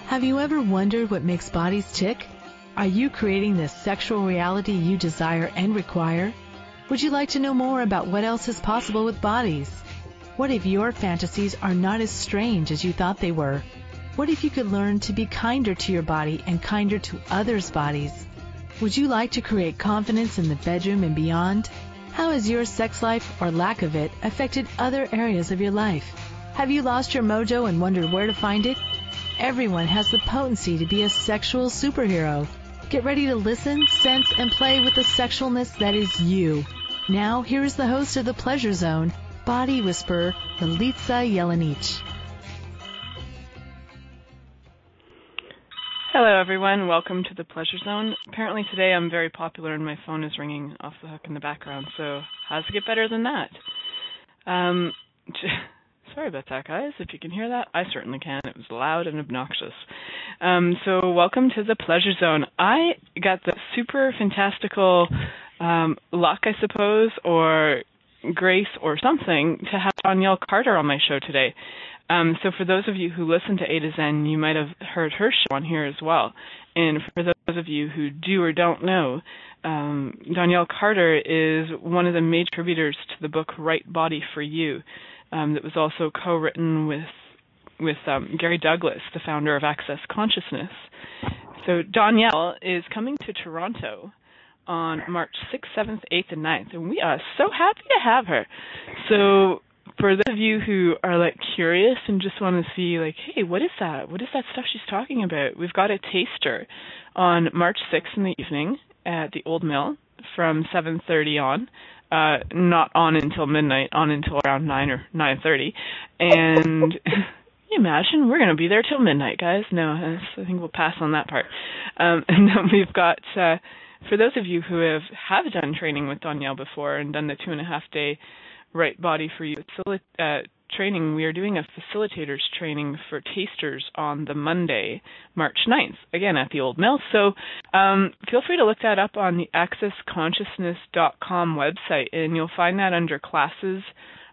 Have you ever wondered what makes bodies tick? Are you creating the sexual reality you desire and require? Would you like to know more about what else is possible with bodies? What if your fantasies are not as strange as you thought they were? What if you could learn to be kinder to your body and kinder to others' bodies? Would you like to create confidence in the bedroom and beyond? How has your sex life or lack of it affected other areas of your life? Have you lost your mojo and wondered where to find it? Everyone has the potency to be a sexual superhero. Get ready to listen, sense, and play with the sexualness that is you. Now, here is the host of The Pleasure Zone, Body Whisperer, Milica Jelenic. Hello, everyone. Welcome to The Pleasure Zone. Apparently today I'm very popular and my phone is ringing off the hook in the background, so how does it get better than that? Sorry about that, guys. If you can hear that, I certainly can. It was loud and obnoxious. So welcome to The Pleasure Zone. I got the super fantastical luck, I suppose, or grace or something to have Donnielle Carter on my show today. So for those of you who listen to A to Zen, you might have heard her show on here as well. And for those of you who do or don't know, Donnielle Carter is one of the major contributors to the book Right Body for You, that was also co-written with Gary Douglas, the founder of Access Consciousness. So Donnielle is coming to Toronto on March 6th, 7th, 8th, and 9th, and we are so happy to have her. So for those of you who are like curious and just want to see like, hey, what is that? What is that stuff she's talking about? We've got a taster on March 6th in the evening at the Old Mill from 7:30 on. Not on until midnight, on until around 9 or 9:30. And can you imagine? We're going to be there till midnight, guys. No, I think we'll pass on that part. And then we've got, for those of you who have done training with Donnielle before and done the 2.5-day Right Body for You training, we are doing a facilitators training for tasters on the Monday, March 9th, again at the Old Mill. So feel free to look that up on the accessconsciousness.com website, and you'll find that under classes.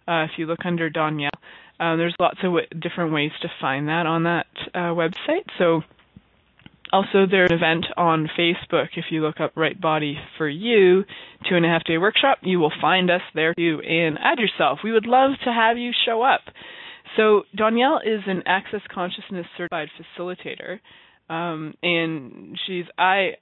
If you look under Donnielle, there's lots of different ways to find that on that website. So also, there's an event on Facebook. If you look up Right Body for You, 2.5-day workshop, you will find us there too, and add yourself. We would love to have you show up. So Donnielle is an Access Consciousness certified facilitator, and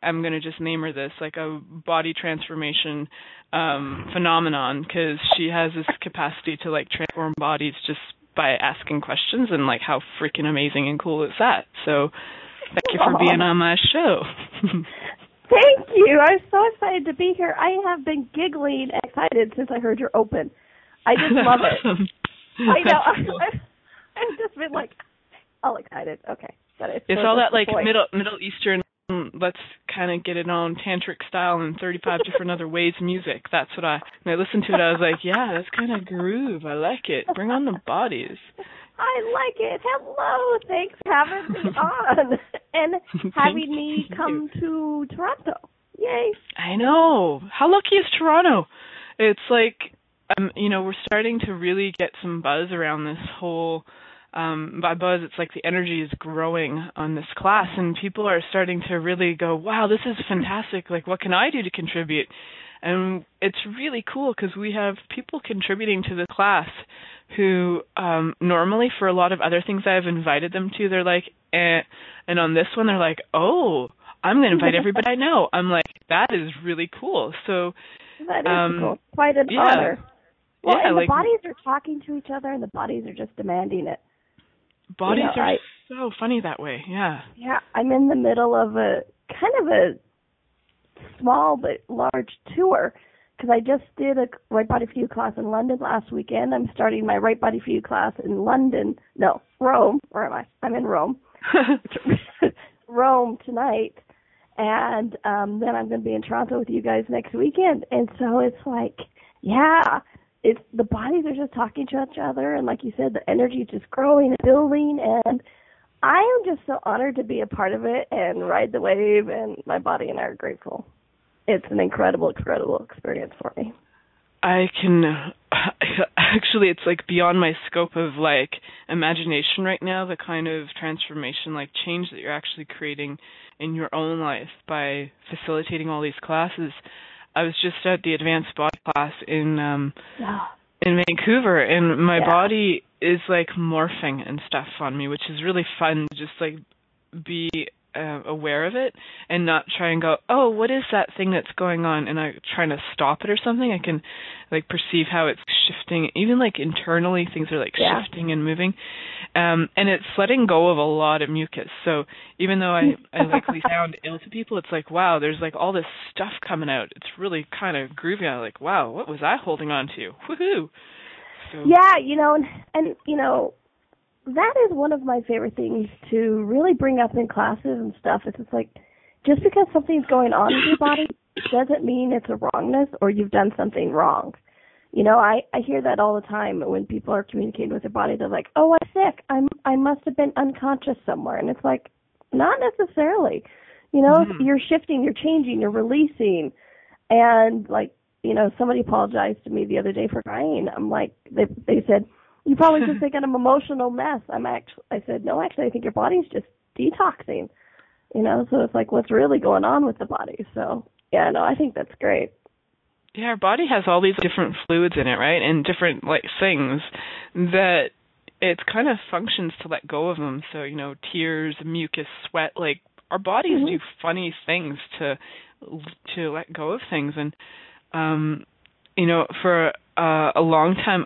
I'm going to just name her this, like a body transformation phenomenon, because she has this capacity to like transform bodies just by asking questions, and like how freaking amazing and cool is that? So thank you for being on my show. Thank you. I'm so excited to be here. I have been giggling and excited since I heard your open. I just love it. I know. I've just been like all excited. Okay. It's all that like Middle Eastern, let's kind of get it on tantric style and 35 different other ways music. That's what when I listened to it, I was like, yeah, that's kind of groove. I like it. Bring on the bodies. I like it. Hello. Thanks for having me on and having me come to Toronto. Yay. I know. How lucky is Toronto? It's like, we're starting to really get some buzz around this whole, by buzz, it's like the energy is growing on this class, and people are starting to really go, wow, this is fantastic. Like, what can I do to contribute? And it's really cool because we have people contributing to the class who normally for a lot of other things I've invited them to, they're like, eh. And on this one, they're like, oh, I'm going to invite everybody I know. I'm like, that is really cool. So that is cool. Quite an honor. Well, and the bodies are talking to each other, and the bodies are just demanding it. Bodies are so funny that way, yeah. Yeah, I'm in the middle of a kind of a small but large tour, because I just did a Right Body for You class in London last weekend. I'm starting my Right Body for You class in Rome. Where am I? I'm in Rome. Rome tonight. And then I'm going to be in Toronto with you guys next weekend. And so it's like, the bodies are just talking to each other. And like you said, the energy is just growing and building. And I am just so honored to be a part of it and ride the wave. And my body and I are grateful. It's an incredible, incredible experience for me. I can actually, it's like beyond my scope of like imagination right now, the kind of transformation, like change that you're actually creating in your own life by facilitating all these classes. I was just at the advanced body class in Vancouver, and my body is like morphing and stuff on me, which is really fun to just like be aware of it and not try and go, oh, what is that thing that's going on, and I'm trying to stop it or something. I can like perceive how it's shifting, even like internally things are like shifting and moving, and it's letting go of a lot of mucus. So even though I likely sound ill to people, it's like, wow, there's like all this stuff coming out. It's really kind of groovy. I'm like, wow, what was I holding on to? Woohoo! So, yeah, and that is one of my favorite things to really bring up in classes and stuff. It's just like, just because something's going on in your body doesn't mean it's a wrongness or you've done something wrong. I hear that all the time when people are communicating with their body. They're like, oh, I'm sick. I must have been unconscious somewhere. And it's like, not necessarily. You're shifting, you're changing, you're releasing. And like, somebody apologized to me the other day for crying. I'm like, they said, you probably just think I'm an emotional mess. I said, no, actually, I think your body's just detoxing, so it's like, what's really going on with the body? So, yeah, no, I think that's great. Yeah, our body has all these different fluids in it, right? And different, like, things that it kind of functions to let go of them. So, tears, mucus, sweat, like, our bodies do funny things to let go of things. And, for a long time,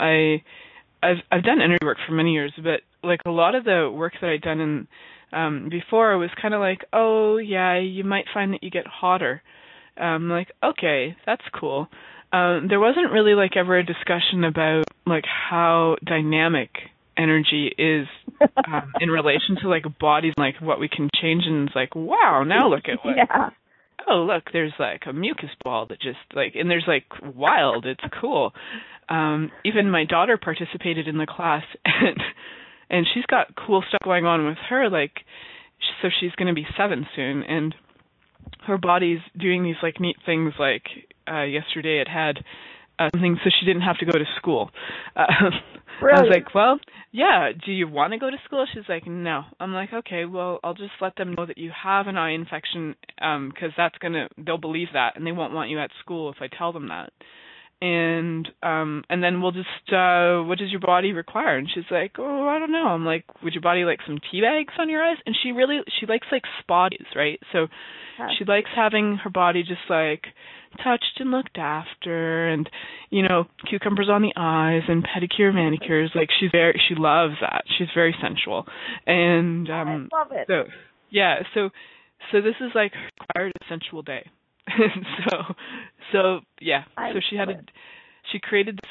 I've done energy work for many years, but like a lot of the work that I'd done before was kind of like, oh yeah, you might find that you get hotter. Like, okay, that's cool. There wasn't really like ever a discussion about like how dynamic energy is in relation to like bodies, like what we can change, and it's like, wow, now look at what. Yeah. Oh, look, there's like a mucus ball that just like, and there's like wild, it's cool. Even my daughter participated in the class, and she's got cool stuff going on with her, like, so she's going to be 7 soon, and her body's doing these like neat things, like yesterday it had something so she didn't have to go to school. I was like, well, yeah, do you want to go to school? She's like, no. I'm like, okay, well, I'll just let them know that you have an eye infection, because they'll believe that, and they won't want you at school if I tell them that. And then we'll just, what does your body require? And she's like, oh, I don't know. I'm like, would your body like some tea bags on your eyes? And she likes like spa days, right? So she likes having her body just like touched and looked after, and cucumbers on the eyes and pedicure, manicures. Like she loves that. She's very sensual, and I love it. So yeah, so this is like her required sensual day. so yeah. So she created this,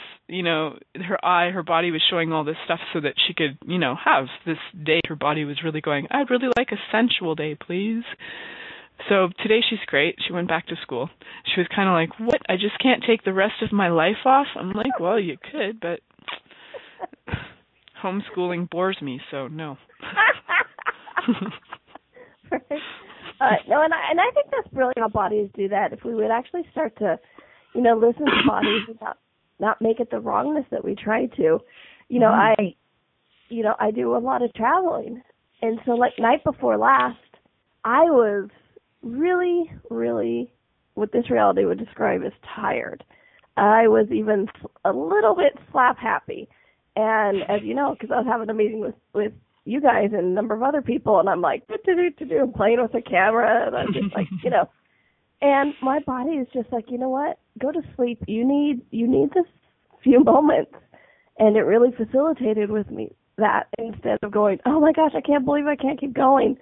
her body was showing all this stuff so that she could, have this day. Her body was really going, I'd really like a sensual day, please. So today she's great. She went back to school. She was kind of like, what? I just can't take the rest of my life off? I'm like, well, you could, but homeschooling bores me, so no. No, and I think that's brilliant how bodies do that. If we would actually start to, listen to bodies and not make it the wrongness that we try to. I do a lot of traveling, and so like night before last, I was really, really what this reality would describe as tired. I was even a little bit slap happy, and as you know, because I was having a meeting with you guys and a number of other people, and I'm like, I'm playing with the camera, and I'm just like, and my body is just like, you know what, go to sleep. You need this few moments, and it really facilitated with me that instead of going, oh my gosh, I can't believe I can't keep going.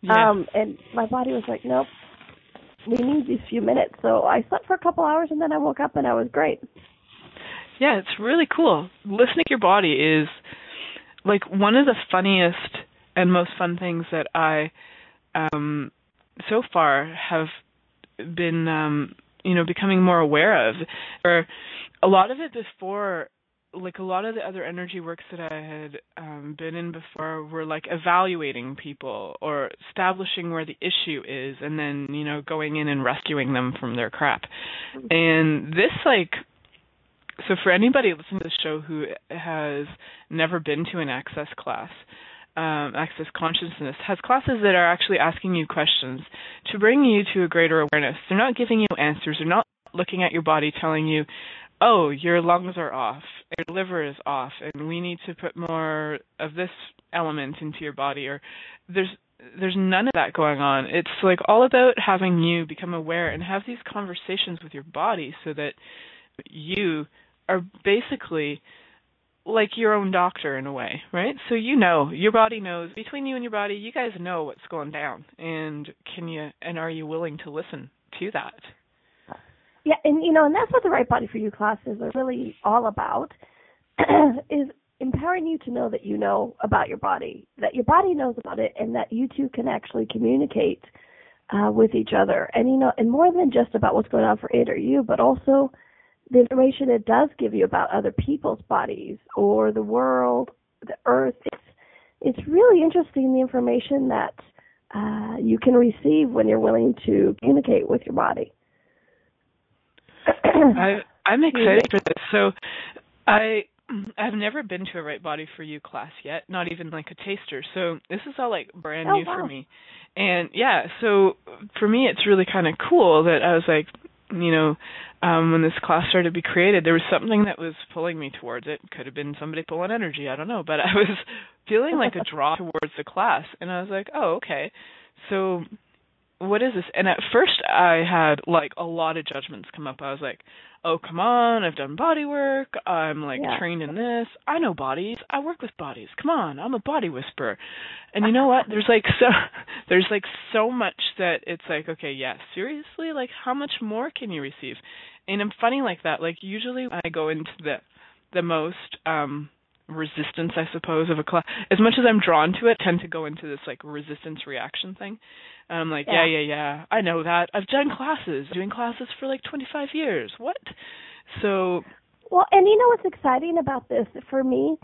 Yeah. And my body was like, nope, we need these few minutes. So I slept for a couple hours, and then I woke up, and I was great. Yeah, it's really cool. Listening to your body is like one of the funniest and most fun things that I so far have been becoming more aware of. Or a lot of it before, like a lot of the other energy works that I had been in before were like evaluating people or establishing where the issue is, and then going in and rescuing them from their crap. And this, like, So for anybody listening to the show who has never been to an Access class, Access Consciousness has classes that are actually asking you questions to bring you to a greater awareness. They're not giving you answers. They're not looking at your body telling you, oh, your lungs are off, your liver is off, and we need to put more of this element into your body. Or there's none of that going on. It's like all about having you become aware and have these conversations with your body so that you are basically like your own doctor in a way, right? So you know, your body knows, between you and your body, you guys know what's going down. And are you willing to listen to that? Yeah, and and that's what the Right Body for You classes are really all about, is empowering you to know that you know about your body, that your body knows about it, and that you two can actually communicate with each other. And and more than just about what's going on for it or you, but also the information it does give you about other people's bodies or the world, the earth. It's really interesting, the information that you can receive when you're willing to communicate with your body. I'm excited for this. So I've never been to a Right Body for You class yet, not even like a taster. So this is all like brand new for me. And yeah, so for me it's really kind of cool that I was like, when this class started to be created, there was something that was pulling me towards it. Could have been somebody pulling energy, I don't know, but I was feeling like a draw towards the class, and I was like, oh, okay, so what is this? And at first I had like a lot of judgments come up. I was like, oh, come on, I've done body work, I'm like trained in this, I know bodies, I work with bodies, come on, I'm a body whisperer. And you know what, there's so much that it's like, okay, yeah, seriously, like how much more can you receive? And I'm funny like that. Like usually when I go into the most resistance, I suppose, of a class, as much as I'm drawn to it, I tend to go into this like resistance reaction thing. And I'm like, yeah, I know that. I've done doing classes for like 25 years. What? So. Well, and what's exciting about this for me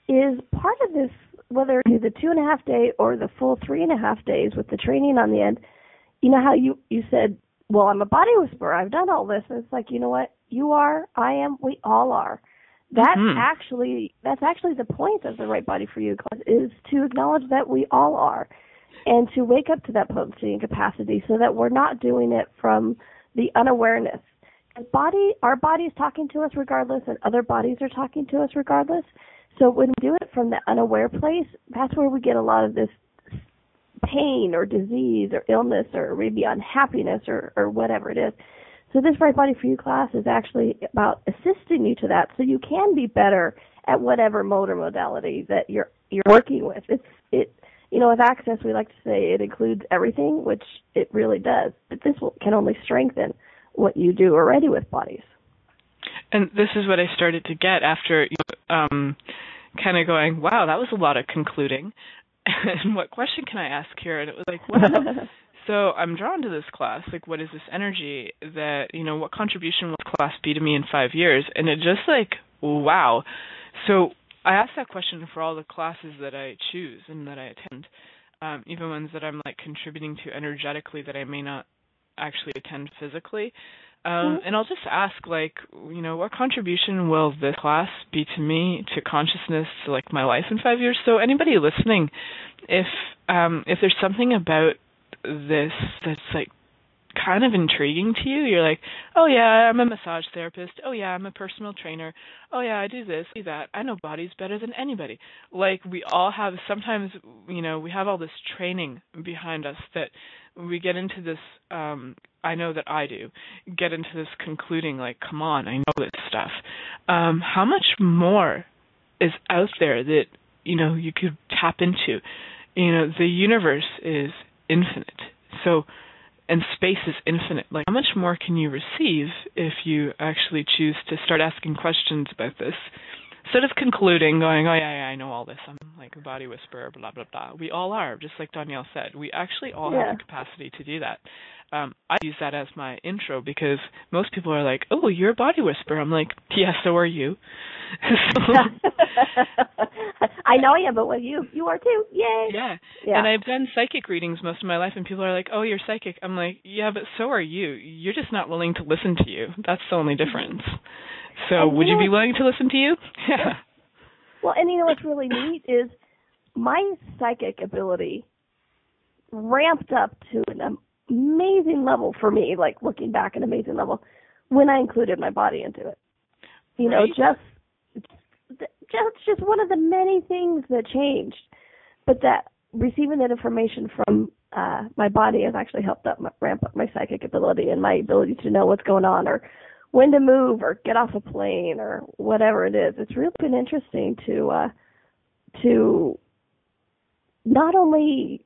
is part of this, whether it's the 2.5 day or the full 3.5 days with the training on the end, how you said, well, I'm a body whisperer, I've done all this. And it's like, you know what? You are, I am, we all are. That's actually the point of the Right Body for You class, is to acknowledge that we all are, and to wake up to that potency and capacity so that we're not doing it from the unawareness. Our body is talking to us regardless, and other bodies are talking to us regardless. So when we do it from the unaware place, that's where we get a lot of this pain or disease or illness or maybe unhappiness or whatever it is. So this Right Body for You class is actually about assisting you to that, so you can be better at whatever mode or modality that you're working with. With Access, we like to say it includes everything, which it really does. But this can only strengthen what you do already with bodies. And this is what I started to get after kind of going, wow, that was a lot of concluding. And what question can I ask here? And it was like, wow. So I'm drawn to this class. Like, what is this energy that, what contribution will this class be to me in 5 years? And it just like, wow. So I asked that question for all the classes that I choose and that I attend, even ones that I'm like contributing to energetically that I may not actually attend physically. And I'll just ask, like, what contribution will this class be to me, to consciousness, to like my life in 5 years? So anybody listening, if there's something about this that's like kind of intriguing to you, you're like, oh yeah, I'm a massage therapist, oh yeah, I'm a personal trainer, oh yeah, I do this, do that, I know bodies better than anybody. Like we all have, sometimes, we have all this training behind us that we get into this, I know that I do, get into this concluding like, come on, I know this stuff. How much more is out there that, you could tap into? The universe is infinite. So, and space is infinite. Like, how much more can you receive if you actually choose to start asking questions about this? Instead of concluding, going, oh, yeah, I know all this. I'm like a body whisperer, blah, blah, blah. We all are, just like Donnielle said. We actually all have the capacity to do that. I use that as my intro because most people are like, oh, you're a body whisperer. I'm like, yeah, so are you. I know you, but with you are too. Yay. Yeah. And I've done psychic readings most of my life, and people are like, oh, you're psychic. I'm like, yeah, but so are you. You're just not willing to listen to you. That's the only difference. So would you be willing to listen to you? Well, and you know what's really neat is my psychic ability ramped up to an amazing level for me, like looking back, an amazing level, when I included my body into it. You know, just one of the many things that changed. But that receiving that information from my body has actually helped ramp up my psychic ability and my ability to know what's going on or when to move or get off a plane or whatever it is. It's really been interesting to not only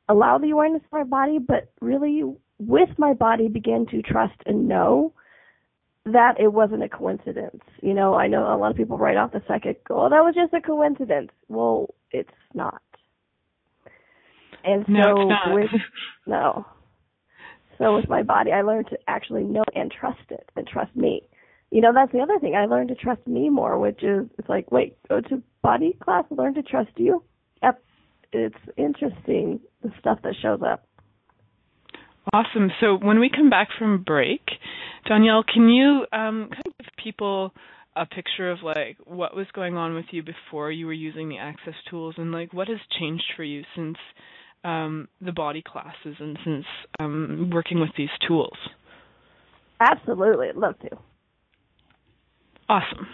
allow the awareness of my body, but really with my body begin to trust and know that it wasn't a coincidence. You know, I know a lot of people write off the psychic, oh, that was just a coincidence. Well, it's not. And so no, it's not. So with my body, I learned to actually know and trust it and trust me. You know, that's the other thing. I learned to trust me more, which is, it's like, wait, go to body class, learn to trust you? Yep. It's interesting, the stuff that shows up. Awesome. So when we come back from break, Donnielle, can you kind of give people a picture of like what was going on with you before you were using the Access tools, and like what has changed for you since the body classes and since working with these tools? Absolutely. I'd love to. Awesome.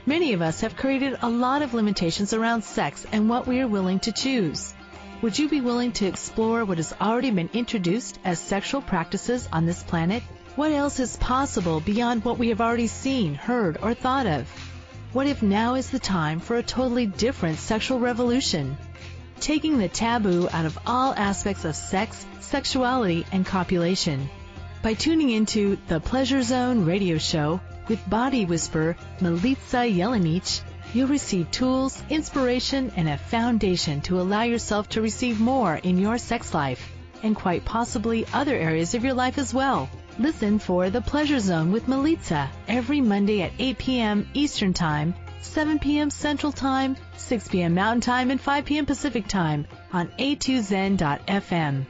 Many of us have created a lot of limitations around sex and what we are willing to choose. Would you be willing to explore what has already been introduced as sexual practices on this planet? What else is possible beyond what we have already seen, heard, or thought of? What if now is the time for a totally different sexual revolution? Taking the taboo out of all aspects of sex, sexuality, and copulation. By tuning into the Pleasure Zone radio show with body whisperer Milica Jelenic, you'll receive tools, inspiration, and a foundation to allow yourself to receive more in your sex life, and quite possibly other areas of your life as well. Listen for The Pleasure Zone with Milica every Monday at 8 p.m. Eastern Time, 7 p.m. Central Time, 6 p.m. Mountain Time, and 5 p.m. Pacific Time on a2zen.fm.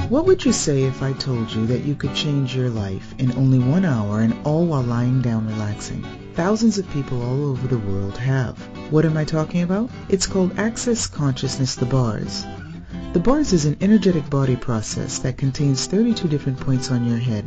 What would you say if I told you that you could change your life in only 1 hour and all while lying down relaxing? Thousands of people all over the world have. What am I talking about? It's called Access Consciousness, the bars. The bars is an energetic body process that contains 32 different points on your head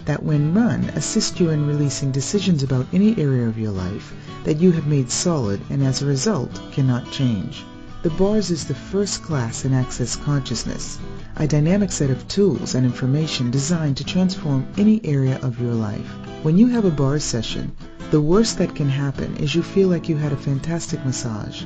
that, when run, assist you in releasing decisions about any area of your life that you have made solid and as a result cannot change. The bars is the first class in Access Consciousness, a dynamic set of tools and information designed to transform any area of your life. When you have a bars session, the worst that can happen is you feel like you had a fantastic massage.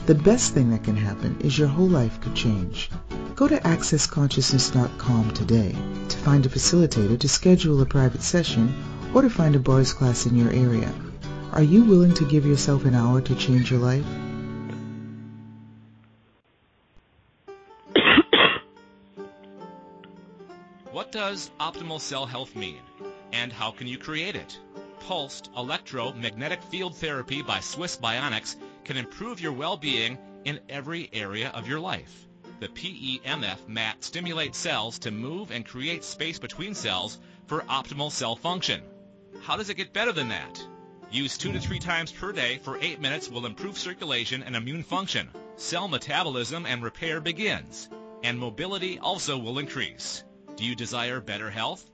The best thing that can happen is your whole life could change. Go to accessconsciousness.com today to find a facilitator to schedule a private session or to find a bars class in your area. Are you willing to give yourself an hour to change your life? What does optimal cell health mean, and how can you create it? Pulsed electromagnetic field therapy by Swiss Bionics can improve your well-being in every area of your life. The PEMF mat stimulates cells to move and create space between cells for optimal cell function. How does it get better than that? Use 2 to 3 times per day for 8 minutes will improve circulation and immune function. Cell metabolism and repair begins, and mobility also will increase. Do you desire better health?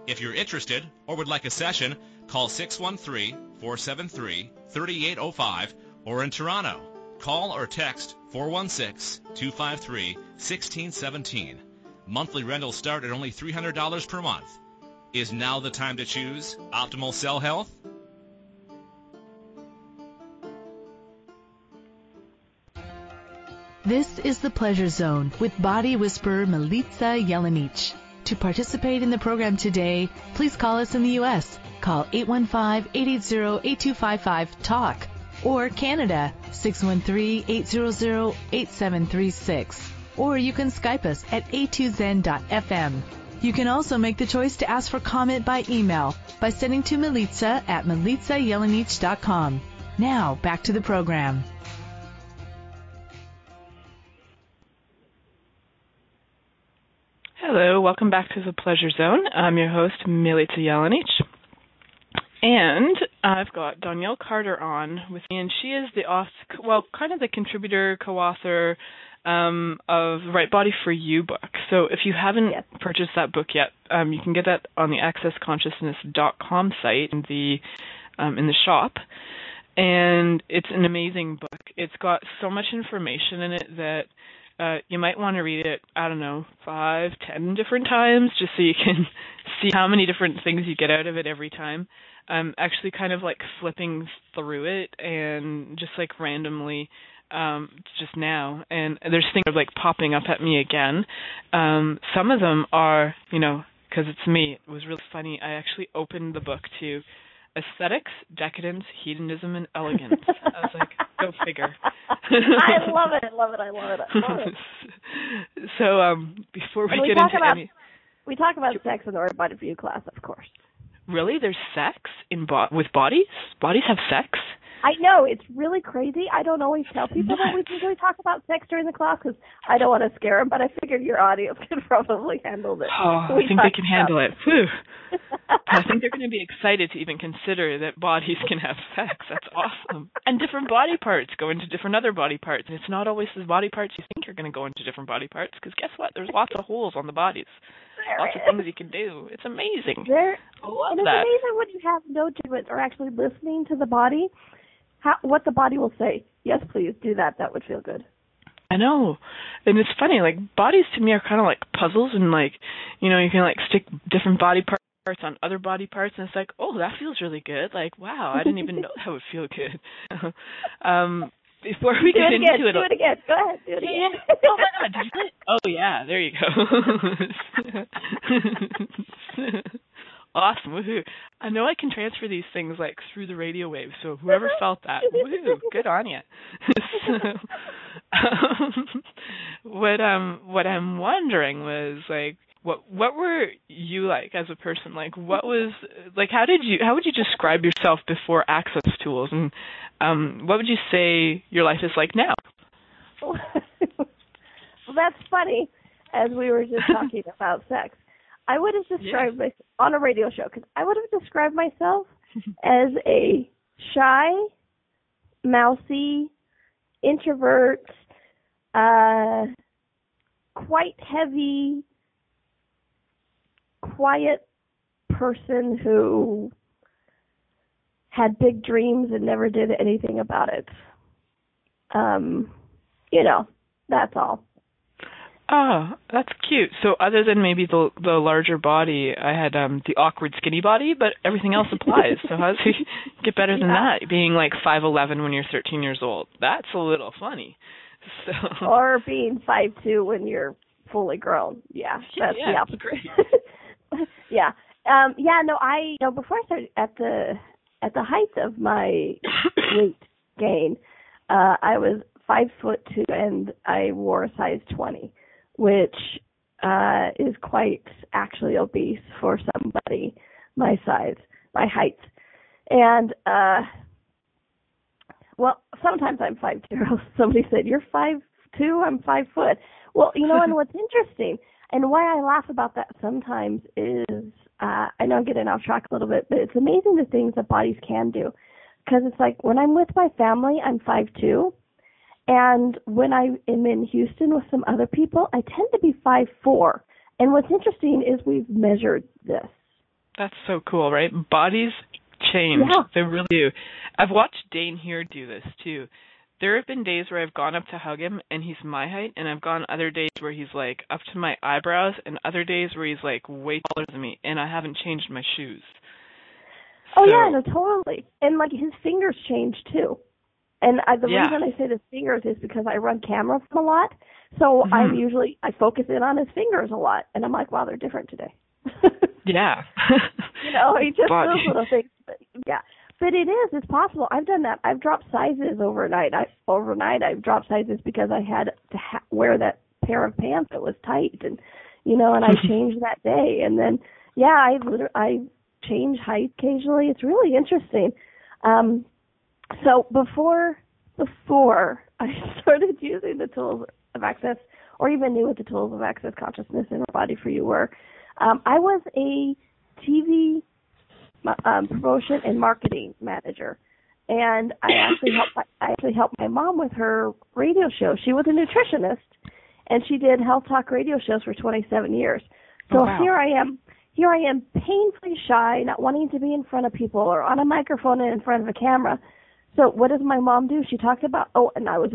If you're interested or would like a session, call 613-473-3805 or in Toronto. Call or text 416-253-1617. Monthly rentals start at only $300 per month. Is now the time to choose optimal cell health? This is the Pleasure Zone with body whisperer Milica Jelenic. To participate in the program today, please call us in the U.S. Call 815-880-8255-TALK or Canada 613-800-8736. Or you can Skype us at a2zen.fm. You can also make the choice to ask for comment by email by sending to Milica at milicajelenic.com. Now, back to the program. Hello, welcome back to the Pleasure Zone. I'm your host, Milica Jelenic, and I've got Donnielle Carter on with me, and she is the kind of the contributor, co-author of Right Body for You book. So if you haven't purchased that book yet, you can get that on the accessconsciousness.com site in the shop. And it's an amazing book. It's got so much information in it that you might want to read it, 5, 10 different times, just so you can see how many different things you get out of it every time. Actually kind of like flipping through it and just like randomly just now. And there's things like popping up at me again. Some of them are, because it's me, it was really funny. I actually opened the book to aesthetics, decadence, hedonism, and elegance. I was like, go figure. I love it. So before we get into any... We talk about sex in the Right Body for You class, of course. Really? There's sex with bodies? Bodies have sex? I know. It's really crazy. I don't always tell people that we usually talk about sex during the class because I don't want to scare them, but I figured your audience can probably handle it. Oh, I think they can handle it. Whew. I think they're going to be excited to even consider that bodies can have sex. That's awesome. And different body parts go into different other body parts. And it's not always the body parts you think are going to go into different body parts because guess what? There's lots of holes on the bodies. Lots of things you can do. It's amazing. I love and it's that. amazing when you have no judgment or actually listening to the body, what the body will say. Yes, please do that. That would feel good. I know. And it's funny, like bodies to me are kind of like puzzles and like, you can like stick different body parts on other body parts and it's like, oh, that feels really good. Like, wow, I didn't even know that would feel good. Before we get into it. Do it again. Go ahead. Do it again. Oh my God, did you do it? Oh yeah, there you go. Awesome, woohoo. I know I can transfer these things like through the radio waves, so whoever felt that, woohoo, good on you. What I'm wondering was like, what were you like as a person? Like, what was like? How would you describe yourself before access tools, and what would you say your life is like now? Well, that's funny. As we were just talking about sex, I would have described myself on a radio show because I would have described myself as a shy, mousy, introvert, quite heavy, quiet person who had big dreams and never did anything about it. That's all. Oh, that's cute. So other than maybe the larger body, I had the awkward skinny body, but everything else applies. So how does he get better than that? Being like 5'11" when you're 13 years old. That's a little funny. So. Or being 5'2" when you're fully grown. Yeah, that's the opposite. Great. Yeah. Before I started at the height of my weight gain, I was 5'2" and I wore a size 20. Which is quite actually obese for somebody my size, my height. And, sometimes I'm 5'2". Somebody said, you're 5'2", I'm 5 foot. Well, and what's interesting, and why I laugh about that sometimes is, I know I'm getting off track a little bit, but it's amazing the things that bodies can do. Because it's like, when I'm with my family, I'm 5'2", and when I am in Houston with some other people, I tend to be 5'4". And what's interesting is we've measured this. That's so cool, right? Bodies change. Yeah. They really do. I've watched Dane here do this, too. There have been days where I've gone up to hug him, and he's my height, and I've gone other days where he's, like, up to my eyebrows, and other days where he's, like, way taller than me, and I haven't changed my shoes. Oh, yeah, no, totally. And, like, his fingers change, too. And the reason I say his fingers is because I run camera a lot, so I focus in on his fingers a lot, and I'm like, wow, they're different today. Yeah. He just those little things. But it's possible. I've done that. I've dropped sizes overnight. I've dropped sizes because I had to wear that pair of pants that was tight, and and I changed that day, and then I change height occasionally. It's really interesting. So before I started using the tools of access or even knew what the tools of access consciousness in our body for you were. I was a TV promotion and marketing manager, and I actually helped my mom with her radio show. She was a nutritionist, and she did health talk radio shows for 27 years. So Here I am painfully shy, not wanting to be in front of people or on a microphone and in front of a camera. So what does my mom do? She talks about, and I was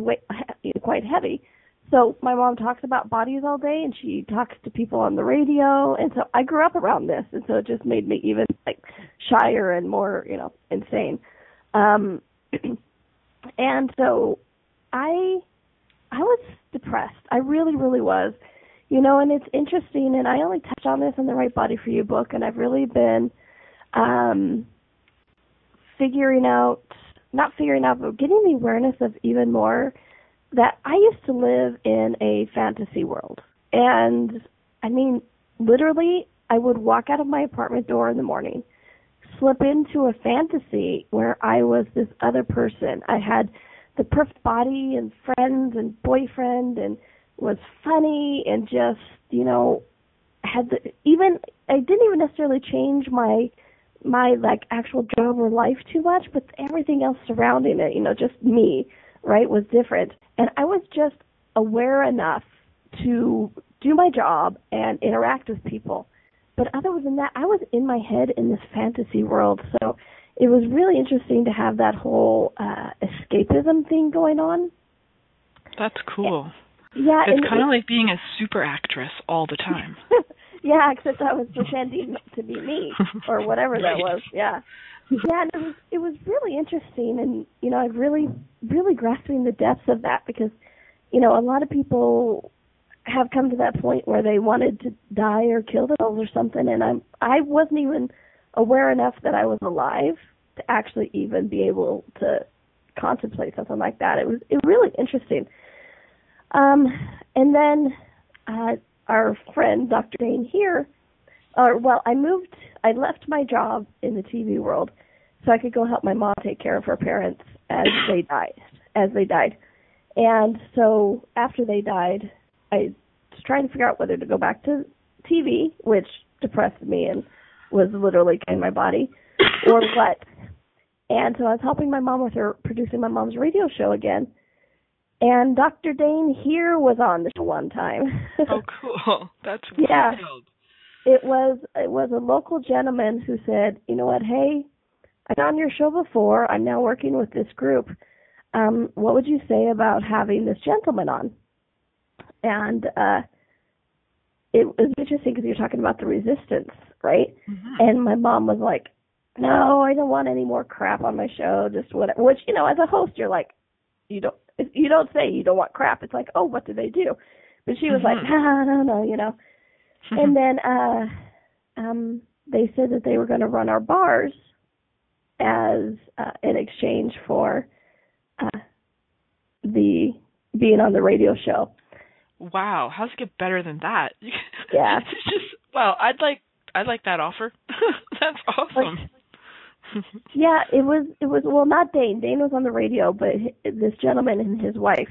quite heavy. So my mom talks about bodies all day, and she talks to people on the radio. And so I grew up around this, and so it just made me even like shyer and more, insane. And so I was depressed. I really, really was. And it's interesting, and I only touched on this in the Right Body for You book, and I've really been but getting the awareness of even more that I used to live in a fantasy world. And, I mean, literally, I would walk out of my apartment door in the morning, slip into a fantasy where I was this other person. I had the perfect body and friends and boyfriend and was funny and just, I didn't even necessarily change my like actual job or life too much, but everything else surrounding it, just me, right, was different. And I was just aware enough to do my job and interact with people. But other than that, I was in my head in this fantasy world. So it was really interesting to have that whole escapism thing going on. That's cool. Yeah, it's kind of like being a super actress all the time. Yeah, except I was pretending to be me or whatever that was. Yeah, and it was really interesting, and I really, really grasping the depths of that because, a lot of people have come to that point where they wanted to die or kill themselves or something, and I wasn't even aware enough that I was alive to actually even be able to contemplate something like that. It was really interesting. And then our friend, Dr. Dane here, I left my job in the TV world so I could go help my mom take care of her parents as they died. And so after they died, I was trying to figure out whether to go back to TV, which depressed me and was literally killing my body, or what. And so I was helping my mom with her, producing my mom's radio show again. And Dr. Dane here was on the show one time. Oh, cool. That's wild. Yeah. It was a local gentleman who said, you know what, hey, I've been on your show before. I'm now working with this group. What would you say about having this gentleman on? And it was interesting because you're talking about the resistance, right? Mm-hmm. And my mom was like, no, I don't want any more crap on my show, just whatever. Which, as a host, you're like, you don't say you don't want crap. It's like, oh, what did they do? But she was like, no. And then they said that they were going to run our bars as in exchange for the being on the radio show. Wow, how's it get better than that? Yeah. It's just, well, I'd like that offer. That's awesome. Yeah, it was well, not Dane. Dane was on the radio, but this gentleman and his wife.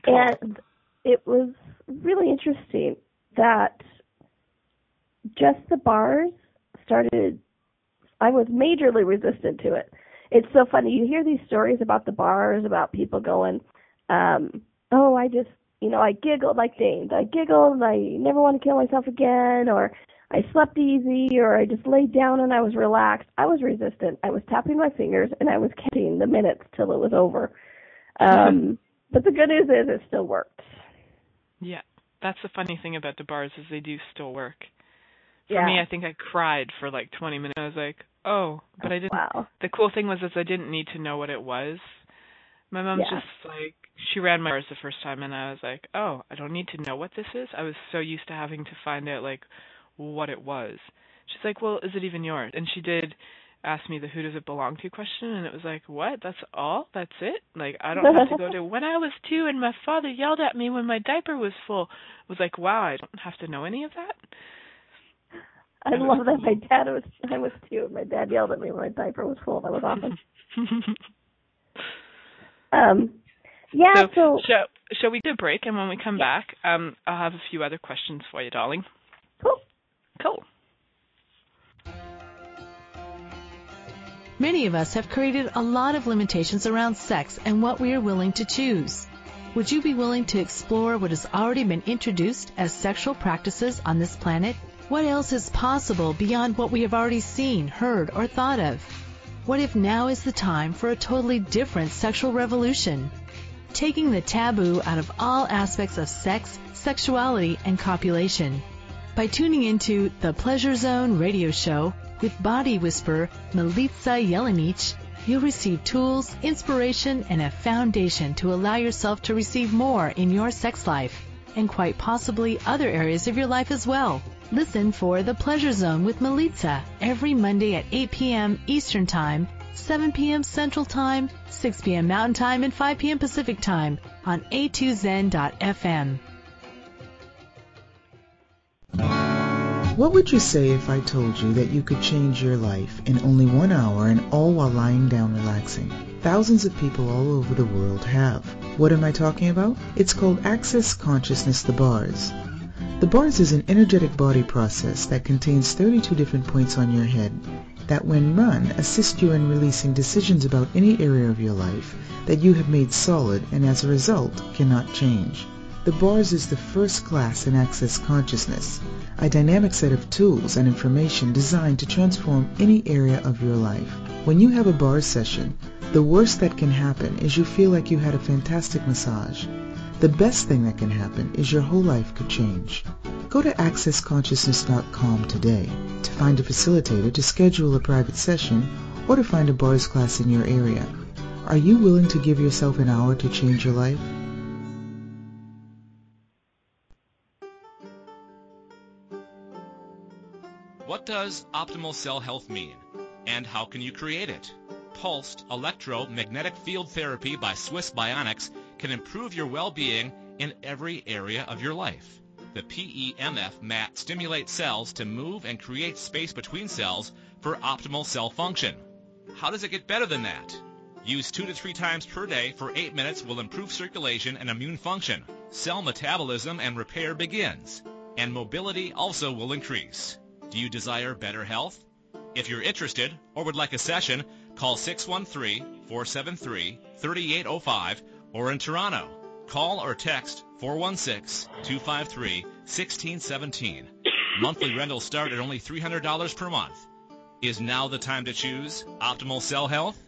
Cool. And it was really interesting that just the bars started, I was majorly resistant to it. It's so funny. You hear these stories about the bars, about people going, I giggled like Dane. I giggled and I never want to kill myself again, or I slept easy, or I just laid down and I was relaxed. I was resistant. I was tapping my fingers and I was counting the minutes till it was over. But the good news is it still worked. Yeah, that's the funny thing about the bars is they do still work. For Yeah. me, I think I cried for like 20 minutes. I was like, oh, but I didn't. Wow. The cool thing was I didn't need to know what it was. My mom's just like, she ran my bars the first time and I was like, oh, I don't need to know what this is. I was so used to having to find out like what it was. She's like, well, is it even yours? And she did ask me the who does it belong to question, and it was like, what? That's all? That's it? Like, I don't have to go to when I was 2 and my father yelled at me when my diaper was full. It was like, wow, I don't have to know any of that. I love that. I was 2 and my dad yelled at me when my diaper was full. That was awesome. Yeah, so shall we do a break? And when we come back, I'll have a few other questions for you, darling. Cool. Many of us have created a lot of limitations around sex and what we are willing to choose. Would you be willing to explore what has already been introduced as sexual practices on this planet? What else is possible beyond what we have already seen, heard, or thought of? What if now is the time for a totally different sexual revolution? Taking the taboo out of all aspects of sex, sexuality, and copulation. By tuning into the Pleasure Zone radio show with body whisperer Milica Jelenic, you'll receive tools, inspiration, and a foundation to allow yourself to receive more in your sex life, and quite possibly other areas of your life as well. Listen for The Pleasure Zone with Milica every Monday at 8 p.m. Eastern Time, 7 p.m. Central Time, 6 p.m. Mountain Time, and 5 p.m. Pacific Time on a2zen.fm. What would you say if I told you that you could change your life in only 1 hour and all while lying down relaxing? Thousands of people all over the world have. What am I talking about? It's called Access Consciousness, the bars. The bars is an energetic body process that contains 32 different points on your head that, when run, assist you in releasing decisions about any area of your life that you have made solid and as a result cannot change. The bars is the first class in Access Consciousness, a dynamic set of tools and information designed to transform any area of your life. When you have a bars session, the worst that can happen is you feel like you had a fantastic massage. The best thing that can happen is your whole life could change. Go to accessconsciousness.com today to find a facilitator to schedule a private session or to find a bars class in your area. Are you willing to give yourself an hour to change your life? What does optimal cell health mean, and how can you create it? Pulsed electromagnetic field therapy by Swiss Bionics can improve your well-being in every area of your life. The PEMF mat stimulates cells to move and create space between cells for optimal cell function. How does it get better than that? Use 2 to 3 times per day for 8 minutes will improve circulation and immune function. Cell metabolism and repair begins, and mobility also will increase. Do you desire better health? If you're interested or would like a session, call 613-473-3805 or in Toronto. Call or text 416-253-1617. Monthly rentals start at only $300 per month. Is now the time to choose optimal cell health?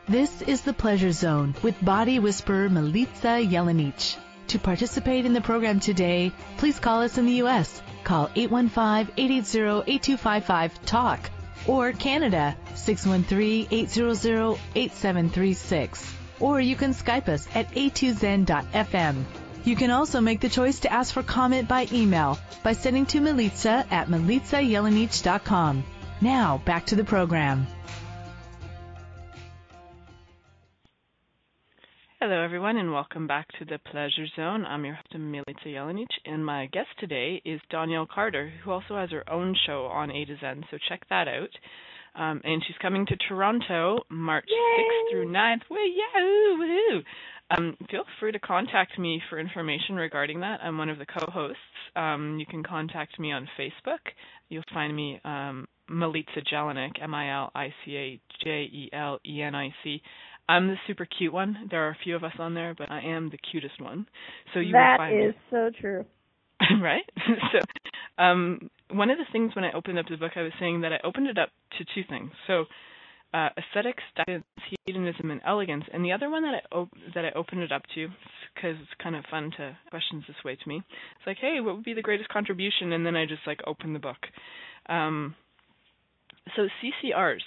This is the Pleasure Zone with body whisperer Milica Jelenic. To participate in the program today, please call us in the U.S. Call 815-880-8255-TALK or Canada 613-800-8736. Or you can Skype us at a2zen.fm. You can also make the choice to ask for comment by email by sending to Milica at milicajelenic.com. Now, back to the program. Hello, everyone, and welcome back to the Pleasure Zone. I'm your host, Milica Jelenic, and my guest today is Donnielle Carter, who also has her own show on A to Zen, so check that out. And she's coming to Toronto March 6th through 9th. Woohoo! Feel free to contact me for information regarding that. I'm one of the co-hosts. You can contact me on Facebook. You'll find me Milica Jelenic, Milicajelenic. I'm the super cute one. There are a few of us on there, but I am the cutest one. So you will find that is so true. Right? So one of the things when I opened up the book, I was saying that I opened it up to 2 things. So aesthetics, decadence, hedonism, and elegance. And the other one that I opened it up to, because it's kind of fun to questions this way to me, it's like, hey, what would be the greatest contribution? And then I just opened the book. So CCRs.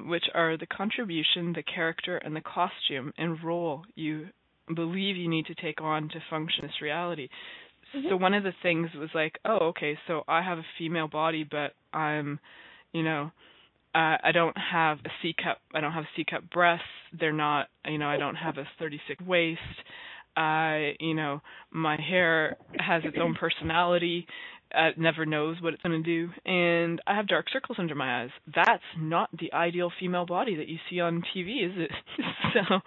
Which are the contribution, the character, and the costume and role you believe you need to take on to function in this reality. Mm-hmm. So one of the things was so I have a female body, but I'm, I don't have a C-cup. I don't have C-cup breasts. They're not, I don't have a 36 waist. My hair has its own personality. it never knows what it's going to do. And I have dark circles under my eyes. That's not the ideal female body that you see on TV, is it? So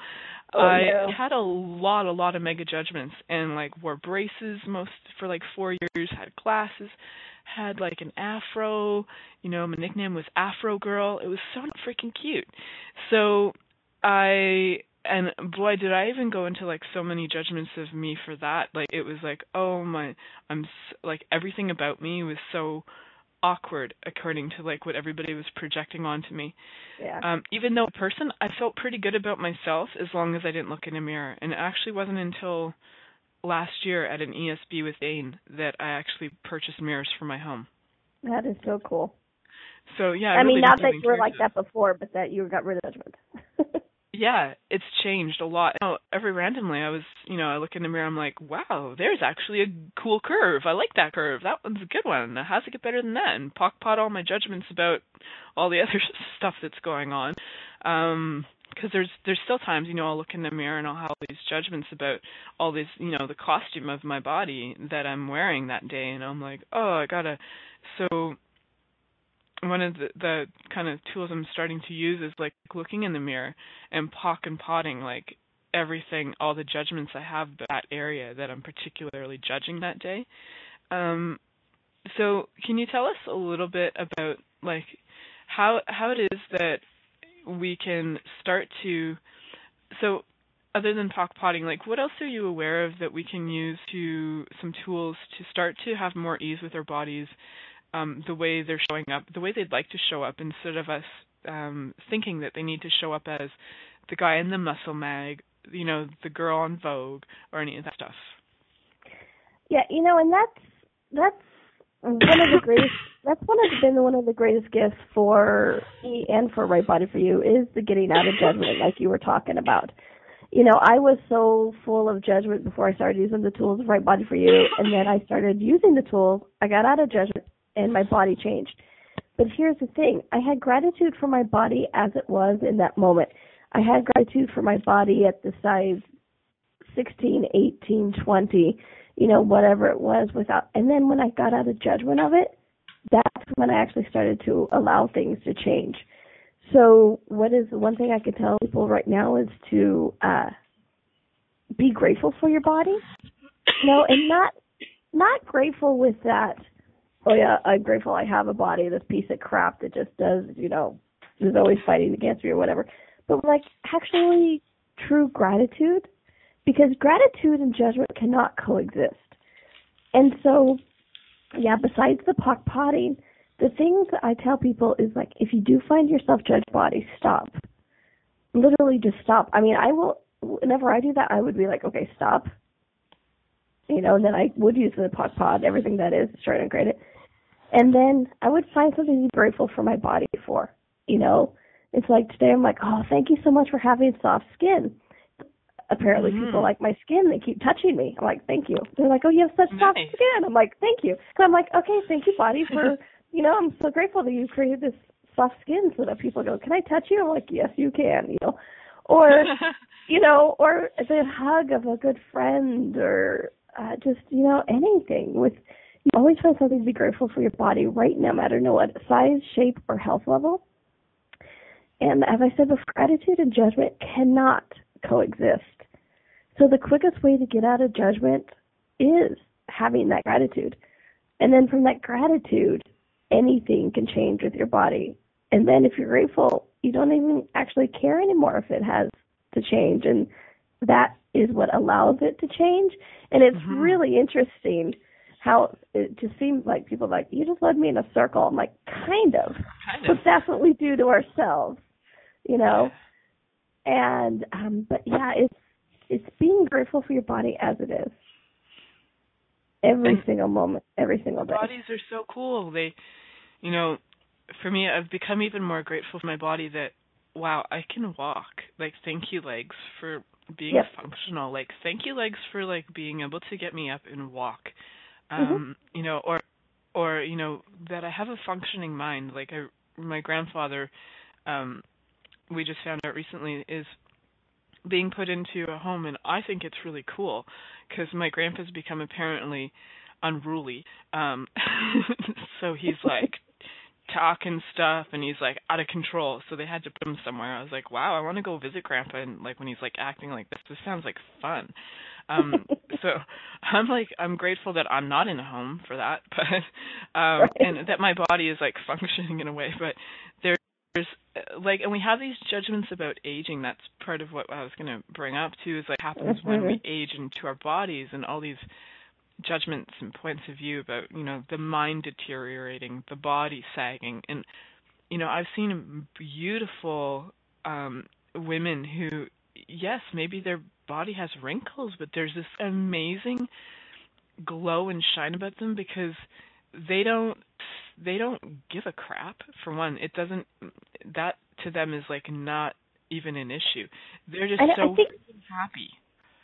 I had a lot of mega judgments, and like wore braces for like 4 years, had glasses, had like an afro, my nickname was Afro Girl. It was so freaking cute. So and boy, did I even go into like so many judgments of me for that. Like it was like, like everything about me was so awkward according to like what everybody was projecting onto me. Yeah. Even though a person, I felt pretty good about myself as long as I didn't look in a mirror. And it actually wasn't until last year at an ESB with Dane that I actually purchased mirrors for my home. That is so cool. So yeah, I mean, not that you were like that before, but that you got rid of judgment. Yeah, it's changed a lot. Every randomly, I was, I look in the mirror, I'm like, wow, there's actually a cool curve. I like that curve. That one's a good one. How's it get better than that? And pot all my judgments about all the other stuff that's going on. Because there's still times, I'll look in the mirror and I'll have these judgments about all these, the costume of my body that I'm wearing that day, and I'm like, so one of the kind of tools I'm starting to use is like looking in the mirror and potting like everything, all the judgments I have about that area that I'm particularly judging that day. So can you tell us a little bit about like how it is that we can start to, so other than potting, like what else are you aware of that we can use some tools to start to have more ease with our bodies, the way they're showing up, the way they'd like to show up, instead of us thinking that they need to show up as the guy in the muscle mag, the girl on Vogue, or any of that stuff. Yeah, and that's one of the greatest. That's been one of the greatest gifts for me and for Right Body for You is the getting out of judgment, like you were talking about. I was so full of judgment before I started using the tools of Right Body for You, and then I started using the tools. I got out of judgment, and my body changed. But here's the thing. I had gratitude for my body as it was in that moment. I had gratitude for my body at the size 16, 18, 20, whatever it was and then when I got out of judgment of it, that's when I actually started to allow things to change. So what is the one thing I could tell people right now is to be grateful for your body, and not grateful with that, oh yeah, I'm grateful I have a body, this piece of crap that just does, is always fighting against me or whatever. But like actually true gratitude, because gratitude and judgment cannot coexist. And so, yeah, besides the potting, the things that I tell people is like, if you do find yourself judge body, stop. Literally just stop. I mean, whenever I do that, I would be like, okay, stop. And then I would use the pot, everything that is, try to create it. And then I would find something to be grateful for my body for, It's like today I'm like, oh, thank you so much for having soft skin. Apparently people like my skin, they keep touching me. I'm like, thank you. They're like, oh, you have such soft skin. I'm like, thank you. So I'm like, okay, thank you, body, for, I'm so grateful that you created this soft skin so that people go, can I touch you? I'm like, yes, you can, Or, or the hug of a good friend or just, anything with, you always find something to be grateful for your body right now, no matter what size, shape, or health level. And as I said before, gratitude and judgment cannot coexist. So the quickest way to get out of judgment is having that gratitude. And then from that gratitude, anything can change with your body. And then if you're grateful, you don't even actually care anymore if it has to change. And that is what allows it to change. And it's really interesting how it just seems like people are like, you just led me in a circle. I'm like, kind of. But that's what we do to ourselves, And, but yeah, it's being grateful for your body as it is. Every single moment, every single day. Bodies are so cool. They, for me, I've become even more grateful for my body that, wow, I can walk. Like, thank you, legs, for being functional. Like, thank you, legs, for, like, being able to get me up and walk. Or that I have a functioning mind. Like, my grandfather, we just found out recently, is being put into a home, and I think it's really cool because my grandpa's become apparently unruly. So he's like talking stuff, and he's like out of control. So they had to put him somewhere. I was like, wow, I want to go visit Grandpa, and like when he's like acting like this sounds like fun. So I'm grateful that I'm not in a home for that, but Right. and that my body is like functioning in a way. But there's like, and we have these judgments about aging. That's part of what I was going to bring up too. Is like happens when we age into our bodies, and all these judgments and points of view about, you know, the mind deteriorating, the body sagging. And, you know, I've seen beautiful women who, yes, maybe their body has wrinkles, but there's this amazing glow and shine about them because they don't give a crap. For one, it doesn't, that to them is like not even an issue. They're just so happy.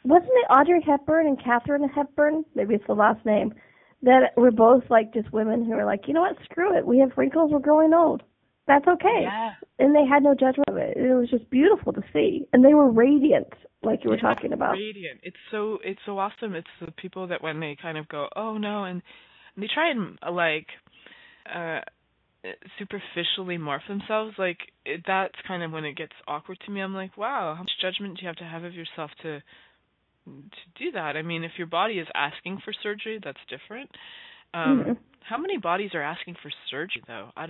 Wasn't it Audrey Hepburn and Katharine Hepburn, maybe it's the last name, that were both like just women who were like, you know what, screw it. We have wrinkles, we're growing old. That's okay. Yeah. And they had no judgment of it. It was just beautiful to see. And they were radiant, like you were talking about. Radiant. It's so awesome. It's the people that when they kind of go, oh no, and they try and like superficially morph themselves, like that's kind of when it gets awkward to me. I'm like, wow, how much judgment do you have to have of yourself to do that? I mean, if your body is asking for surgery, that's different. How many bodies are asking for surgery, though? I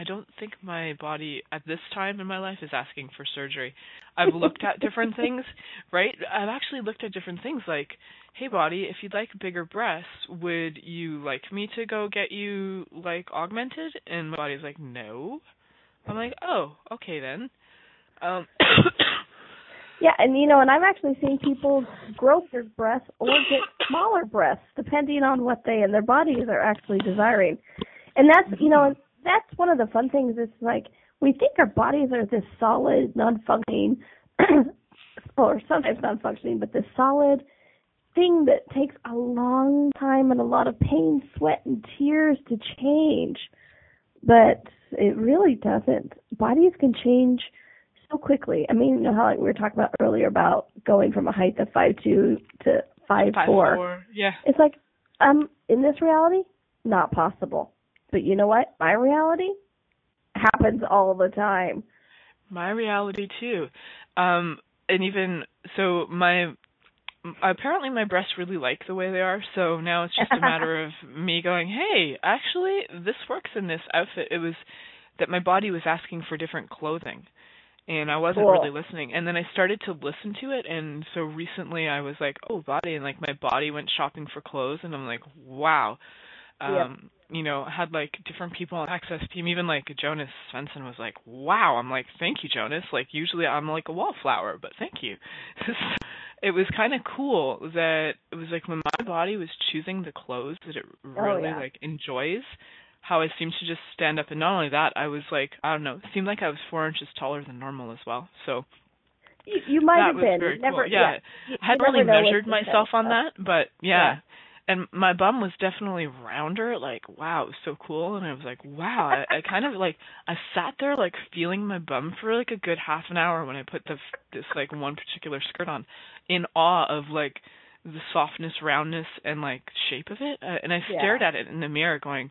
don't think my body at this time in my life is asking for surgery. I've looked at different things, right? I've actually looked at different things like, hey, body, if you'd like bigger breasts, would you like me to go get you, like, augmented? And my body's like, no. I'm like, oh, okay then. Yeah, and you know, and I've actually seen people grow their breasts or get smaller breasts depending on what they and their bodies are actually desiring. And that's, you know, that's one of the fun things. It's like we think our bodies are this solid, non-functioning, or sometimes non-functioning, but this solid thing that takes a long time and a lot of pain, sweat, and tears to change. But it really doesn't. Bodies can change so quickly. I mean, you know how like we were talking about earlier about going from a height of 5'2" to 5'4". 5'4", yeah. It's like, in this reality, not possible. But you know what? My reality happens all the time. My reality too. And even so, apparently my breasts really like the way they are. So now it's just a matter of me going, hey, actually, this works in this outfit. It was that my body was asking for different clothing. And I wasn't really listening. And then I started to listen to it. And so recently I was like, oh, body. And like my body went shopping for clothes. And I'm like, wow. You know, had like different people on Access team. Even like Jonas Svensson was like, wow. I'm like, thank you, Jonas. Like usually I'm like a wallflower, but thank you. It was kind of cool that it was like when my body was choosing the clothes that it really like enjoys, how I seemed to just stand up. And not only that, I was like, I don't know, it seemed like I was 4 inches taller than normal as well. So you might have been. Very never, cool. Yeah. I hadn't really measured myself on that, but yeah. And my bum was definitely rounder. Like, wow, it was so cool. And I was like, wow. I kind of like, I sat there like feeling my bum for like a good half an hour when I put this like one particular skirt on, in awe of like the softness, roundness, and like shape of it. And I stared at it in the mirror going,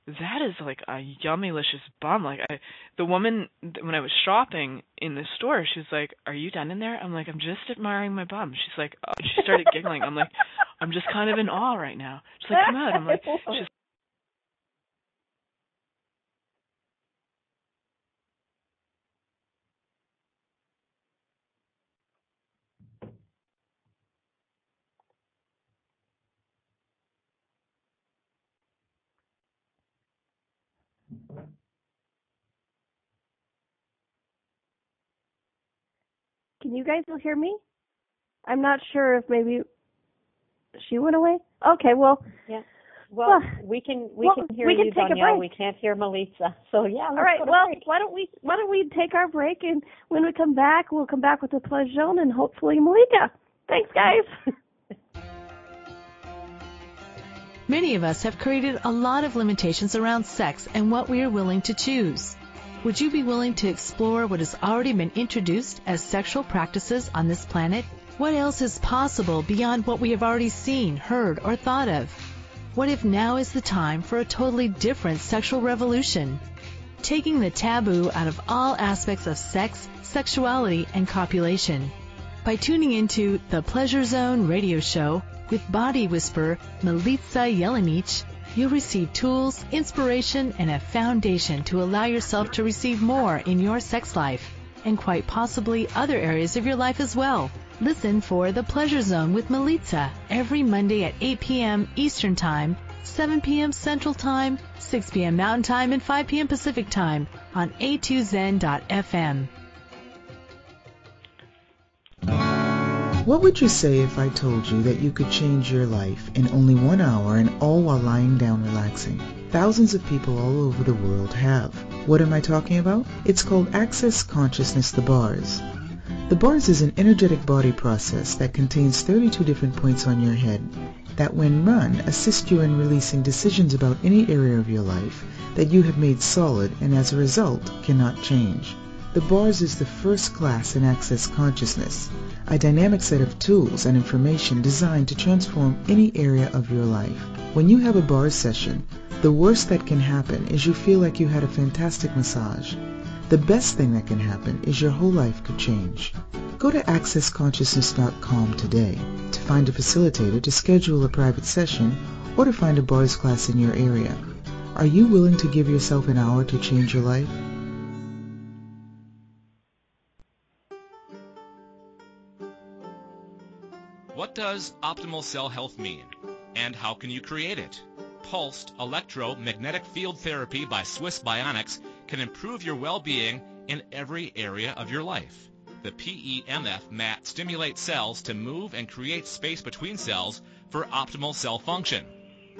that is like a yummylicious bum. Like the woman, when I was shopping in the store, she's like, are you done in there? I'm like, I'm just admiring my bum. She's like, oh. She started giggling. I'm like, I'm just kind of in awe right now. She's like, come out. I'm like, she's Can you guys still hear me? I'm not sure if maybe she went away. Okay, well. Yeah. Well, we can hear you, Donnielle. We can't hear Milica. So yeah. All right. Well, why don't we take our break, and when we come back, we'll come back with the Pleasure Zone and hopefully Milica. Thanks, guys. Many of us have created a lot of limitations around sex and what we are willing to choose. Would you be willing to explore what has already been introduced as sexual practices on this planet? What else is possible beyond what we have already seen, heard, or thought of? What if now is the time for a totally different sexual revolution? Taking the taboo out of all aspects of sex, sexuality, and copulation. By tuning into the Pleasure Zone radio show with body whisperer Milica Jelenic, you'll receive tools, inspiration, and a foundation to allow yourself to receive more in your sex life, and quite possibly other areas of your life as well. Listen for The Pleasure Zone with Milica every Monday at 8 p.m. Eastern Time, 7 p.m. Central Time, 6 p.m. Mountain Time, and 5 p.m. Pacific Time on a2zen.fm. What would you say if I told you that you could change your life in only 1 hour and all while lying down relaxing? Thousands of people all over the world have. What am I talking about? It's called Access Consciousness, the bars. The bars is an energetic body process that contains 32 different points on your head that, when run, assist you in releasing decisions about any area of your life that you have made solid and as a result cannot change. The bars is the first class in Access Consciousness, a dynamic set of tools and information designed to transform any area of your life. When you have a bars session, the worst that can happen is you feel like you had a fantastic massage. The best thing that can happen is your whole life could change. Go to accessconsciousness.com today to find a facilitator to schedule a private session or to find a bars class in your area. Are you willing to give yourself an hour to change your life? What does optimal cell health mean, and how can you create it? Pulsed electromagnetic field therapy by Swiss Bionics can improve your well-being in every area of your life. The PEMF mat stimulates cells to move and create space between cells for optimal cell function.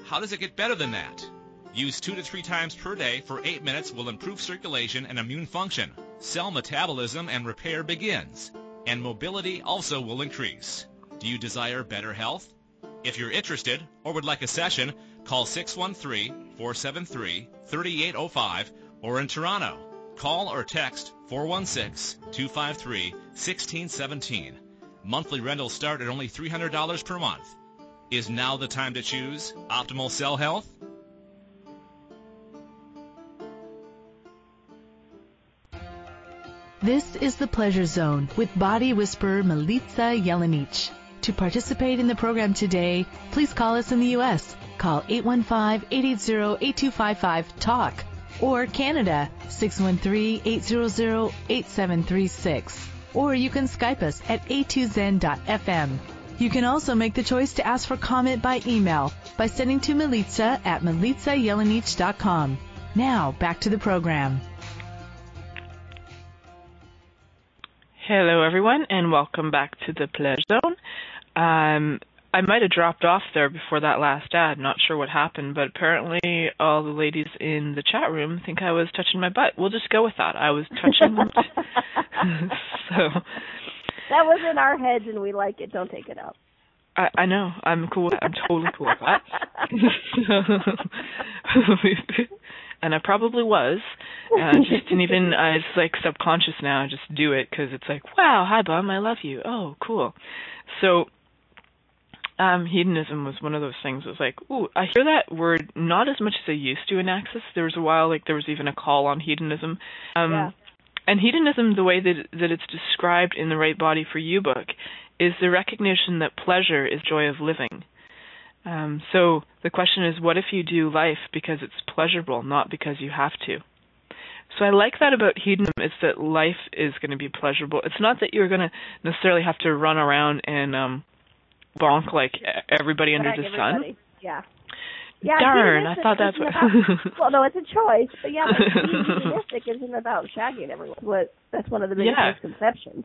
How does it get better than that? Use 2 to 3 times per day for 8 minutes will improve circulation and immune function. Cell metabolism and repair begins, and mobility also will increase. Do you desire better health? If you're interested or would like a session, call 613-473-3805 or in Toronto. Call or text 416-253-1617. Monthly rentals start at only $300 per month. Is now the time to choose optimal cell health? This is The Pleasure Zone with body whisperer Milica Jelenic. To participate in the program today, please call us in the U.S. Call 815-880-8255-TALK or Canada 613-800-8736. Or you can Skype us at a2zen.fm. You can also make the choice to ask for comment by email by sending to Milica at milicajelenic.com. Now, back to the program. Hello, everyone, and welcome back to the Pleasure Zone. I might have dropped off there before that last ad. Not sure what happened, but apparently all the ladies in the chat room think I was touching my butt. We'll just go with that. I was touching them. So that was in our heads, and we like it. Don't take it out. I know. I'm cool with that. I'm totally cool with that. And I probably was. Just didn't even, it's like subconscious now. I just do it because it's like, wow, hi, Bum, I love you. Oh, cool. So hedonism was one of those things. It was like, ooh, I hear that word not as much as I used to in Access. There was a while, like, there was even a call on hedonism. Yeah. And hedonism, the way that it's described in the Right Body for You book, is the recognition that pleasure is joy of living. So the question is, what if you do life because it's pleasurable, not because you have to? So I like that about hedonism, is that life is going to be pleasurable. It's not that you're going to necessarily have to run around and bonk like everybody under the sun. Yeah. Darn, I thought that's what... Well, no, it's a choice. But yeah, hedonistic isn't about shagging everyone. That's one of the biggest misconceptions.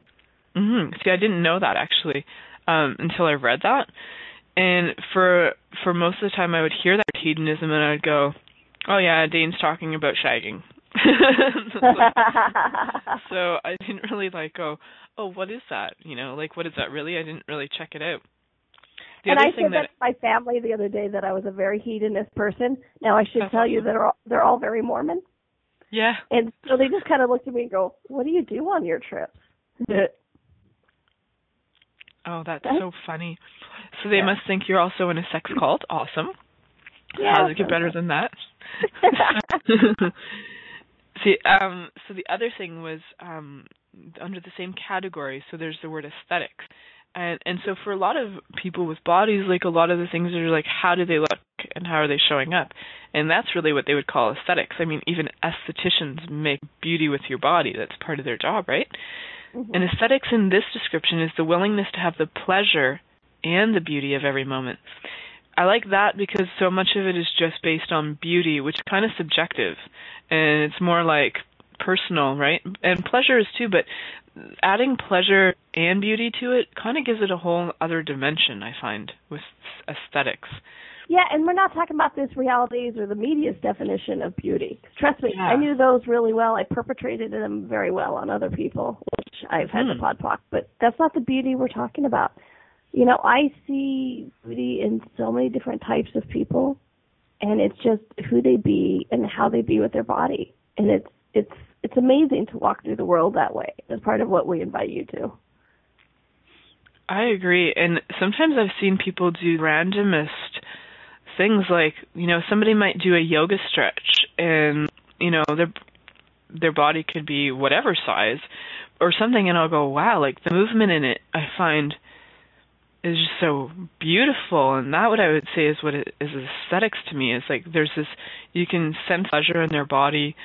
Mm-hmm. See, I didn't know that, actually, until I read that. And for most of the time, I would hear that hedonism, and I would go, oh, yeah, Dane's talking about shagging. So I didn't really go, oh, what is that? What is that really? I didn't really check it out. And I said that to my family the other day, that I was a very hedonist person. Now, I should tell you that they're all very Mormon. Yeah. And so they just kind of looked at me and go, what do you do on your trips? Oh, that's so funny. So they must think you're also in a sex cult. Awesome. How does it get better than that? See, so the other thing was under the same category, so there's the word aesthetics. And so for a lot of people with bodies, like a lot of the things are like, how do they look and how are they showing up? And that's really what they would call aesthetics. I mean, even estheticians make beauty with your body. That's part of their job, right? Mm-hmm. And aesthetics in this description is the willingness to have the pleasure and the beauty of every moment. I like that because so much of it is just based on beauty, which is kind of subjective. And it's more like personal, right? And pleasure is too, but adding pleasure and beauty to it kind of gives it a whole other dimension, I find, with aesthetics. Yeah, and we're not talking about this realities or the media's definition of beauty. Trust me, I knew those really well. I perpetrated them very well on other people, which I've had to podpoc, but that's not the beauty we're talking about. You know, I see beauty in so many different types of people, and it's just who they be and how they be with their body. And it's amazing to walk through the world that way. That's part of what we invite you to. I agree. And sometimes I've seen people do randomest things like, you know, somebody might do a yoga stretch and, you know, their body could be whatever size or something, and I'll go, wow, like the movement in it I find is just so beautiful. And that what I would say is what it is aesthetics to me. Is like there's this, you can sense pleasure in their body,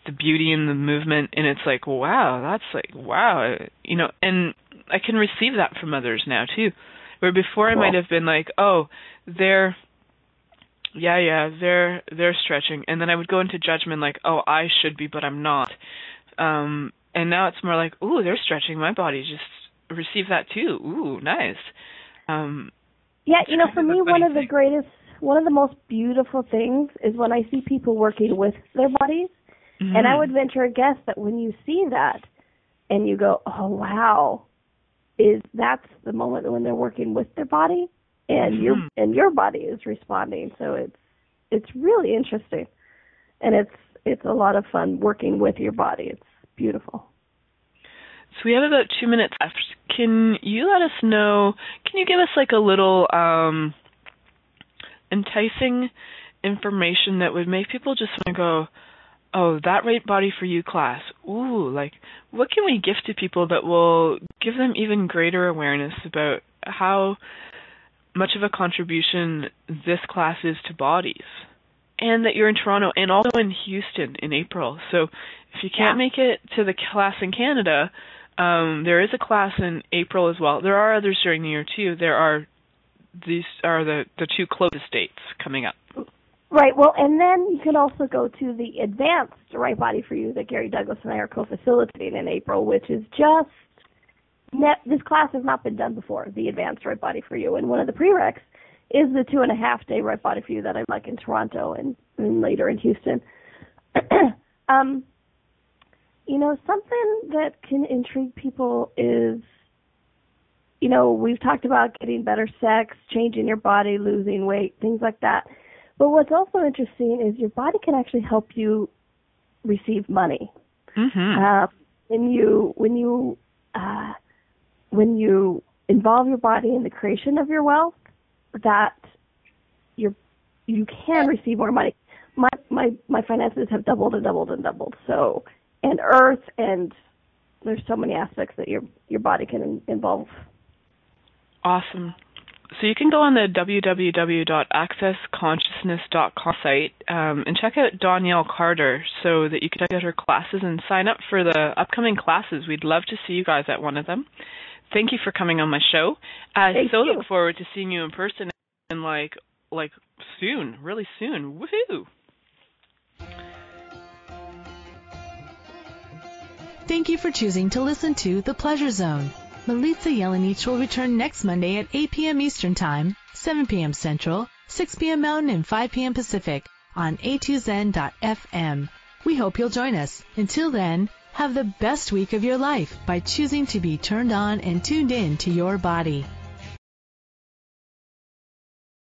the beauty in the movement, and it's like, wow, that's like, wow, you know, and I can receive that from others now too, where before I might have been like, oh, they're stretching, and then I would go into judgment like, oh, I should be, but I'm not, and now it's more like, ooh, they're stretching, my body just receive that too, ooh, nice. Yeah, you know, for me, one of the most beautiful things is when I see people working with their bodies. Mm-hmm. And I would venture a guess that when you see that and you go, oh, wow, that's the moment when they're working with their body and your body is responding. So it's really interesting. And it's a lot of fun working with your body. It's beautiful. So we have about 2 minutes left. Can you let us know, can you give us like a little enticing information that would make people just want to go, oh, that right body for you class. Ooh, like what can we gift to people that will give them even greater awareness about how much of a contribution this class is to bodies? And that you're in Toronto and also in Houston in April. So if you can't make it to the class in Canada, there is a class in April as well. There are others during the year too. These are the two closest dates coming up. Right. Well, and then you can also go to the Advanced Right Body for You that Gary Douglas and I are co-facilitating in April, which is just this class has not been done before, the Advanced Right Body for You. And one of the prereqs is the 2.5-day Right Body for You that I like in Toronto and later in Houston. You know, something that can intrigue people is, you know, we've talked about getting better sex, changing your body, losing weight, things like that. But what's also interesting is your body can actually help you receive money. Mm-hmm. When you involve your body in the creation of your wealth, that you can receive more money. My finances have doubled and doubled and doubled. So, and Earth, and there's so many aspects that your body can involve. Awesome. So you can go on the www.accessconsciousness.com site and check out Donnielle Carter so that you can check out her classes and sign up for the upcoming classes. We'd love to see you guys at one of them. Thank you for coming on my show. I look forward to seeing you in person and like soon, really soon. Woohoo! Thank you for choosing to listen to The Pleasure Zone. Milica Jelenic will return next Monday at 8 p.m. Eastern Time, 7 p.m. Central, 6 p.m. Mountain, and 5 p.m. Pacific on a2zen.fm. We hope you'll join us. Until then, have the best week of your life by choosing to be turned on and tuned in to your body.